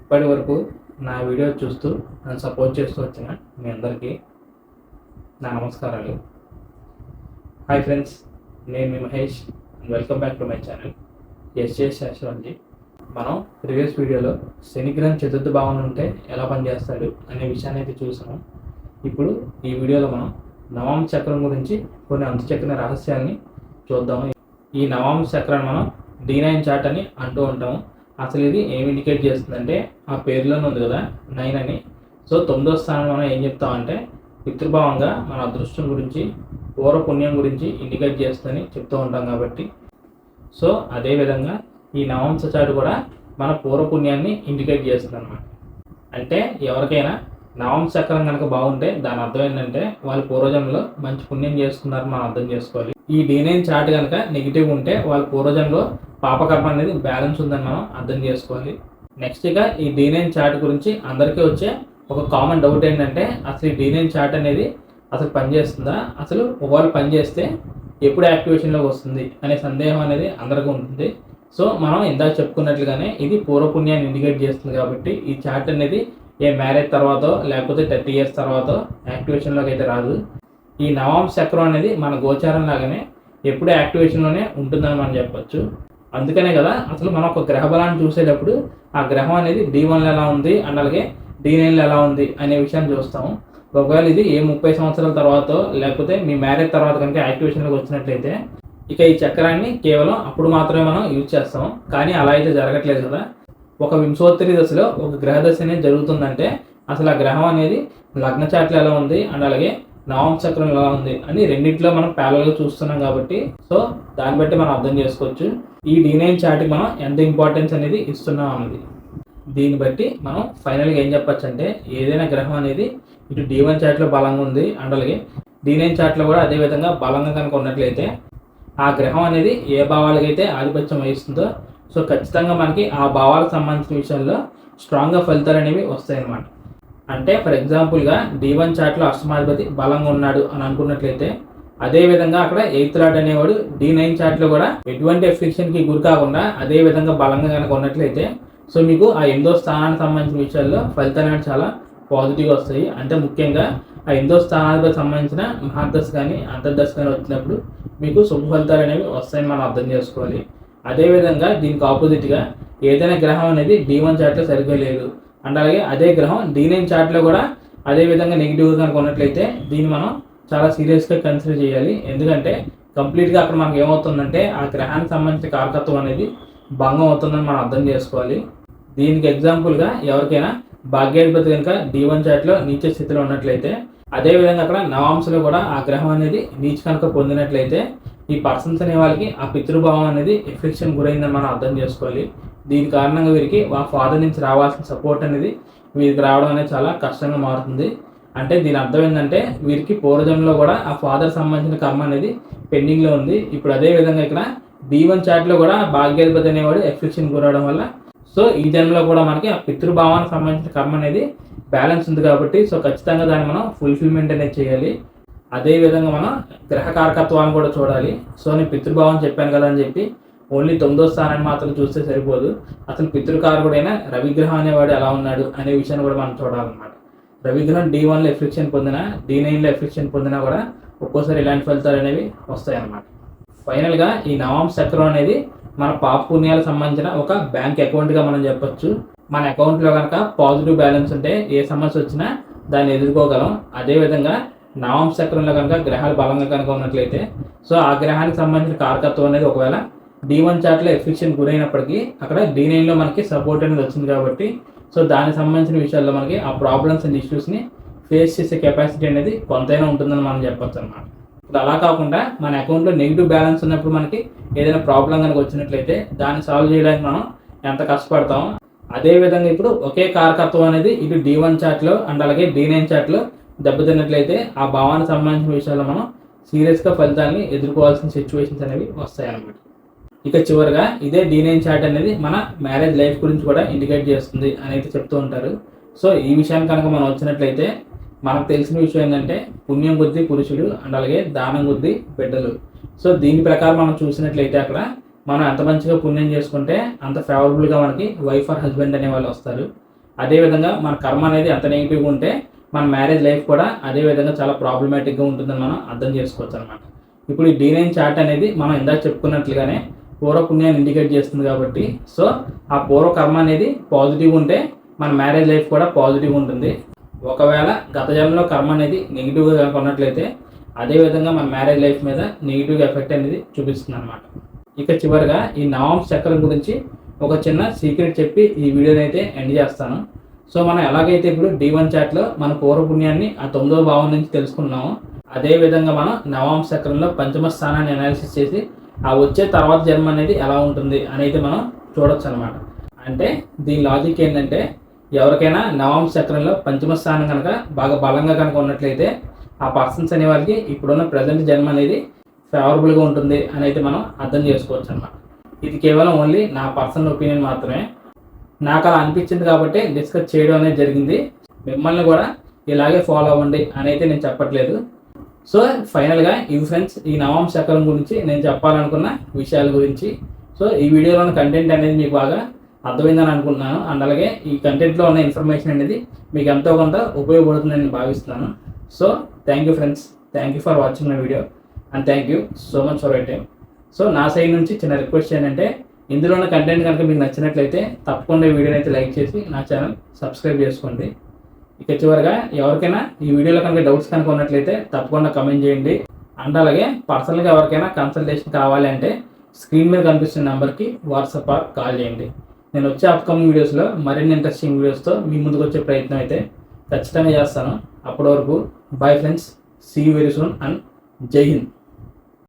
ఇప్పటి వరకు నా వీడియో చూస్తూ నన్ను సపోర్ట్ చేస్తూ వచ్చిన మీ అందరికీ నా నమస్కారాలు. హాయ్ ఫ్రెండ్స్, నేను మీ Mahesh. Welcome back to my channel SJS astrology. మనం ప్రీవియస్ వీడియోలో శనిగ్రహం చతుర్థ భావన ఉంటే ఎలా పనిచేస్తాడు అనే విషయాన్ని అయితే చూసాము. ఇప్పుడు ఈ వీడియోలో మనం నవాంశ చక్రం గురించి కొన్ని అంతుచక్ర రహస్యాన్ని చూద్దాము. ఈ నవాంశ చక్రాన్ని మనం D9 చార్ట్ అని అంటూ ఉంటాము. అసలు ఇది ఏం ఇండికేట్ చేస్తుందంటే ఆ పేరులోనే ఉంది కదా 9 అని. సో 9వ స్థానం మనం ఏం చెప్తామంటే పితృభావంగా మన అదృష్టం గురించి, పూర్వ పుణ్యం గురించి ఇండికేట్ చేస్తుందని చెప్తూ ఉంటాం కాబట్టి, సో అదేవిధంగా ఈ నవాంశ చార్ట్ కూడా మన పూర్వ పుణ్యాన్ని ఇండికేట్ చేస్తుంది అన్నమాట. అంటే ఎవరికైనా నవాంశ చక్రం కనుక బాగుంటే దాని అర్థం ఏంటంటే వాళ్ళు పూర్వజన్మలో మంచి పుణ్యం చేసుకున్నారని మనం అర్థం చేసుకోవాలి. ఈ D9 చార్ట్ కనుక నెగిటివ్ ఉంటే వాళ్ళ పూర్వజన్మలో పాపకర్మ అనేది బ్యాలెన్స్ ఉందని మనం అర్థం చేసుకోవాలి. నెక్స్ట్గా ఈ D9 చార్ట్ గురించి అందరికీ వచ్చే ఒక కామన్ డౌట్ ఏంటంటే అసలు ఈ D9 చార్ట్ అనేది అసలు పనిచేస్తుందా, అసలు ఒకవేళ పనిచేస్తే ఎప్పుడు యాక్టివేషన్లోకి వస్తుంది అనే సందేహం అనేది అందరికీ ఉంటుంది. సో మనం ఇందాక చెప్పుకున్నట్లుగానే ఇది పూర్వపుణ్యాన్ని ఇండికేట్ చేస్తుంది కాబట్టి ఈ చార్ట్ అనేది ఏ మ్యారేజ్ తర్వాత లేకపోతే 30 years తర్వాత యాక్టివేషన్లోకి అయితే రాదు. ఈ నవాంశ చక్రం అనేది మన గోచారం లాగానే ఎప్పుడు యాక్టివేషన్లోనే ఉంటుందని మనం చెప్పొచ్చు. అందుకనే కదా అసలు మనం ఒక గ్రహ బలాన్ని చూసేటప్పుడు ఆ గ్రహం అనేది D1లో ఎలా ఉంది అండ్ అలాగే D9లో ఎలా ఉంది అనే విషయాన్ని చూస్తాము. ఒకవేళ ఇది ఏ 30 సంవత్సరాల తర్వాత లేకపోతే మీ మ్యారేజ్ తర్వాత కనుక యాక్టివేషన్లోకి వచ్చినట్లయితే ఇక ఈ చక్రాన్ని కేవలం అప్పుడు మాత్రమే మనం యూజ్ చేస్తాం. కానీ అలా అయితే జరగట్లేదు కదా. ఒక వింశోత్తరి దశలో ఒక గ్రహ దశ అనేది జరుగుతుందంటే అసలు ఆ గ్రహం అనేది లగ్న చాట్లో ఎలా ఉంది అండ్ అలాగే నవాంశ చక్రం ఎలా ఉంది అని రెండింటిలో మనం ప్యారల్గా చూస్తున్నాం కాబట్టి సో దాన్ని బట్టి మనం అర్థం చేసుకోవచ్చు ఈ D9 చార్ట్కి మనం ఎంత ఇంపార్టెన్స్ అనేది ఇస్తున్నాం అన్నది. దీన్ని బట్టి మనం ఫైనల్గా ఏం చెప్పచ్చు అంటే ఏదైనా గ్రహం అనేది ఇటు D1 చార్ట్లో బలంగా ఉంది అండ్ అలాగే D9 చార్ట్లో కూడా అదే విధంగా బలంగా కనుక ఉన్నట్లయితే ఆ గ్రహం అనేది ఏ భావాలకైతే ఆధిపత్యం వహిస్తుందో సో ఖచ్చితంగా మనకి ఆ భావాలకు సంబంధించిన విషయాల్లో స్ట్రాంగ్గా ఫలితాలు అనేవి వస్తాయి అన్నమాట. అంటే ఫర్ ఎగ్జాంపుల్గా D1 చార్ట్లో అష్టమాధిపతి బలంగా ఉన్నాడు అని అనుకున్నట్లయితే అదేవిధంగా అక్కడ 8th లార్డ్ అనేవాడు D9 చార్ట్లో కూడా ఎటువంటి ఎఫ్లిక్షన్కి గురి కాకుండా అదే విధంగా బలంగా కనుక ఉన్నట్లయితే సో మీకు ఆ 8వ స్థానానికి సంబంధించిన విషయాల్లో ఫలితాలు అనేవి చాలా పాజిటివ్గా వస్తాయి. అంటే ముఖ్యంగా ఆ 8వ స్థానానికి సంబంధించిన మహాదశ కానీ అంతర్దశ కానీ వచ్చినప్పుడు మీకు శుభ ఫలితాలు అనేవి వస్తాయని మనం అర్థం చేసుకోవాలి. అదేవిధంగా దీనికి ఆపోజిట్గా ఏదైనా గ్రహం అనేది D1 చార్ట్లో సరిగ్గా లేదు అండ్ అలాగే అదే గ్రహం D9 చార్ట్లో కూడా అదే విధంగా నెగిటివ్గా కనుక ఉన్నట్లయితే దీన్ని మనం చాలా సీరియస్గా కన్సిడర్ చేయాలి. ఎందుకంటే కంప్లీట్గా అక్కడ మనకి ఏమవుతుందంటే ఆ గ్రహానికి సంబంధించిన కారకత్వం అనేది భంగం అవుతుందని మనం అర్థం చేసుకోవాలి. దీనికి ఎగ్జాంపుల్గా ఎవరికైనా భాగ్యాధిపతి కనుక D1 చార్ట్లో నీచ స్థితిలో ఉన్నట్లయితే అదేవిధంగా అక్కడ నవాంశలో కూడా ఆ గ్రహం అనేది నీచ కనుక పొందినట్లయితే ఈ పర్సన్స్ అనే వాళ్ళకి ఆ పితృభావం అనేది ఎఫెక్షన్ గురైందని మనం అర్థం చేసుకోవాలి. దీని కారణంగా వీరికి ఆ ఫాదర్ నుంచి రావాల్సిన సపోర్ట్ అనేది వీరికి రావడం అనేది చాలా కష్టంగా మారుతుంది. అంటే దీని అర్థం ఏంటంటే వీరికి పూర్వజన్మలో కూడా ఆ ఫాదర్ సంబంధించిన కర్మ అనేది పెండింగ్లో ఉంది. ఇప్పుడు అదే విధంగా ఇక్కడ D1 చార్ట్లో కూడా భాగ్యాధిపతి అనేవాడు ఎఫెక్షన్ గురవడం వల్ల సో ఈ జన్మలో కూడా మనకి ఆ పితృభావానికి సంబంధించిన కర్మ అనేది బ్యాలెన్స్ ఉంది కాబట్టి సో ఖచ్చితంగా దాన్ని మనం ఫుల్ఫిల్మెంట్ అనేది చేయాలి. అదేవిధంగా మనం గ్రహ కారకత్వాన్ని కూడా చూడాలి. సో నేను పితృభావం చెప్పాను కదా అని చెప్పి ఓన్లీ 9వ స్థానాన్ని మాత్రం చూస్తే సరిపోదు. అసలు పితృకారకుడైన రవిగ్రహం అనేవాడు ఎలా ఉన్నాడు అనే విషయాన్ని కూడా మనం చూడాలన్నమాట. రవిగ్రహం D1లో ఎఫెక్షన్ పొందినా D9లో ఎఫెక్షన్ పొందినా కూడా ఒక్కోసారి ఇలాంటి ఫలితాలు అనేవి వస్తాయన్నమాట. ఫైనల్గా ఈ నవాంశ చక్రం అనేది మన పాప పుణ్యాలకు సంబంధించిన ఒక బ్యాంక్ అకౌంట్గా మనం చెప్పొచ్చు. మన అకౌంట్లో కనుక పాజిటివ్ బ్యాలెన్స్ ఉంటే ఏ సమస్య వచ్చినా దాన్ని ఎదుర్కోగలం. అదేవిధంగా నవాంశ చక్రంలో కనుక గ్రహాలు బలంగా కనుక ఉన్నట్లయితే సో ఆ గ్రహానికి సంబంధించిన కారకత్వం అనేది ఒకవేళ D1 చార్ట్లో ఎఫెక్షన్ గురైనప్పటికీ అక్కడ D9లో మనకి సపోర్ట్ అనేది వచ్చింది కాబట్టి సో దానికి సంబంధించిన విషయాల్లో మనకి ఆ ప్రాబ్లమ్స్ అండ్ ఇష్యూస్ని ఫేస్ చేసే కెపాసిటీ అనేది కొంతైనా ఉంటుందని మనం చెప్పొచ్చు అన్నమాట. ఇప్పుడు అలా కాకుండా మన అకౌంట్లో నెగిటివ్ బ్యాలెన్స్ ఉన్నప్పుడు మనకి ఏదైనా ప్రాబ్లం కనుక వచ్చినట్లయితే దాన్ని సాల్వ్ చేయడానికి మనం ఎంత కష్టపడతాం. అదేవిధంగా ఇప్పుడు ఒకే కారకత్వం అనేది ఇటు D1 చార్ట్లో అండ్ అలాగే D9 చార్ట్లో దెబ్బతిన్నట్లయితే ఆ భావానికి సంబంధించిన విషయాల్లో మనం సీరియస్గా ఫలితాన్ని ఎదుర్కోవాల్సిన సిచ్యువేషన్స్ అనేవి వస్తాయన్నమాట. ఇక చివరిగా ఇదే D9 చార్ట్ అనేది మన మ్యారేజ్ లైఫ్ గురించి కూడా ఇండికేట్ చేస్తుంది అని అయితే చెప్తూ ఉంటారు. సో ఈ విషయాన్ని కనుక మనం వచ్చినట్లయితే మనకు తెలిసిన విషయం ఏంటంటే పుణ్యం కొద్దీ పురుషుడు అండ్ అలాగే దానం కొద్దీ బిడ్డలు. సో దీని ప్రకారం మనం చూసినట్లయితే అక్కడ మనం ఎంత మంచిగా పుణ్యం చేసుకుంటే అంత ఫేవరబుల్గా మనకి వైఫ్ ఆర్ హస్బెండ్ అనే వాళ్ళు వస్తారు. అదేవిధంగా మన కర్మ అనేది ఎంత నెగిటివ్గా ఉంటే మన మ్యారేజ్ లైఫ్ కూడా అదే విధంగా చాలా ప్రాబ్లమాటిక్గా ఉంటుందని మనం అర్థం చేసుకోవచ్చు అనమాట. ఇప్పుడు ఈ D9 చార్ట్ అనేది మనం ఇందాక చెప్పుకున్నట్లుగానే పూర్వపుణ్యాన్ని ఇండికేట్ చేస్తుంది కాబట్టి సో ఆ పూర్వ కర్మ అనేది పాజిటివ్ ఉంటే మన మ్యారేజ్ లైఫ్ కూడా పాజిటివ్ ఉంటుంది. ఒకవేళ గత జన్మలో కర్మ అనేది నెగిటివ్గా కనుక ఉన్నట్లయితే అదేవిధంగా మన మ్యారేజ్ లైఫ్ మీద నెగిటివ్ ఎఫెక్ట్ అనేది చూపిస్తుంది అనమాట. ఇక చివరిగా ఈ నవాంశ చక్రం గురించి ఒక చిన్న సీక్రెట్ చెప్పి ఈ వీడియోని అయితే ఎండ్ చేస్తాను. సో మనం ఎలాగైతే ఇప్పుడు D1 చార్ట్లో మన పూర్వపుణ్యాన్ని ఆ 9వ భావం నుంచి తెలుసుకున్నామో అదేవిధంగా మనం నవాంశ చక్రంలో పంచమ స్థానాన్ని అనాలిసిస్ చేసి ఆ వచ్చే తర్వాత జన్మ అనేది ఎలా ఉంటుంది అనేది మనం చూడొచ్చు అనమాట. అంటే దీని లాజిక్ ఏంటంటే ఎవరికైనా నవాంశ చక్రంలో పంచమ స్థానం కనుక బాగా బలంగా కనుక ఉన్నట్లయితే ఆ పర్సన్స్ అనే వారికి ఇప్పుడున్న ప్రజెంట్ జన్మ అనేది ఫేవరబుల్గా ఉంటుంది అని అయితే మనం అర్థం చేసుకోవచ్చు అన్నమాట. ఇది కేవలం ఓన్లీ నా పర్సనల్ ఒపీనియన్ మాత్రమే. నాకు అలా అనిపించింది కాబట్టి డిస్కస్ చేయడం అనేది జరిగింది. మిమ్మల్ని కూడా ఇలాగే ఫాలో అవ్వండి అని అయితే నేను చెప్పట్లేదు. సో ఫైనల్గా ఇవి ఫ్రెండ్స్ ఈ నవాంశ చక్రం గురించి నేను చెప్పాలనుకున్న విషయాల గురించి. సో ఈ వీడియోలోని కంటెంట్ అనేది మీకు బాగా అర్థమైందని అనుకుంటున్నాను. అండ్ అలాగే ఈ కంటెంట్లో ఉన్న ఇన్ఫర్మేషన్ అనేది మీకు ఎంతో కొంత ఉపయోగపడుతుందని నేను భావిస్తున్నాను. So thank you friends, thank you for watching my video and thank you so much for your time. So నా సైడ్ నుంచి చిన్న రిక్వెస్ట్ ఏంటంటే ఇందులో ఉన్న కంటెంట్ కనుక మీకు నచ్చినట్లయితే తప్పకుండా ఈ వీడియోని అయితే లైక్ చేసి నా ఛానల్ సబ్స్క్రైబ్ చేసుకోండి. ఇక చివరిగా ఎవరికైనా ఈ వీడియోలో కనుక డౌట్స్ కనుక ఉన్నట్లయితే తప్పకుండా కమెంట్ చేయండి. అండ్ అలాగే పర్సనల్గా ఎవరికైనా కన్సల్టేషన్ కావాలి అంటే స్క్రీన్ మీద కనిపిస్తున్న నెంబర్కి వాట్సాప్ ఆర్ కాల్ చేయండి. నేను వచ్చే అప్కమింగ్ వీడియోస్లో మరిన్ని ఇంట్రెస్టింగ్ వీడియోస్తో మీ ముందుకు వచ్చే ప్రయత్నం అయితే ఖచ్చితంగా చేస్తాను. అప్పటి వరకు bye friends, see you very soon and జై హింద్.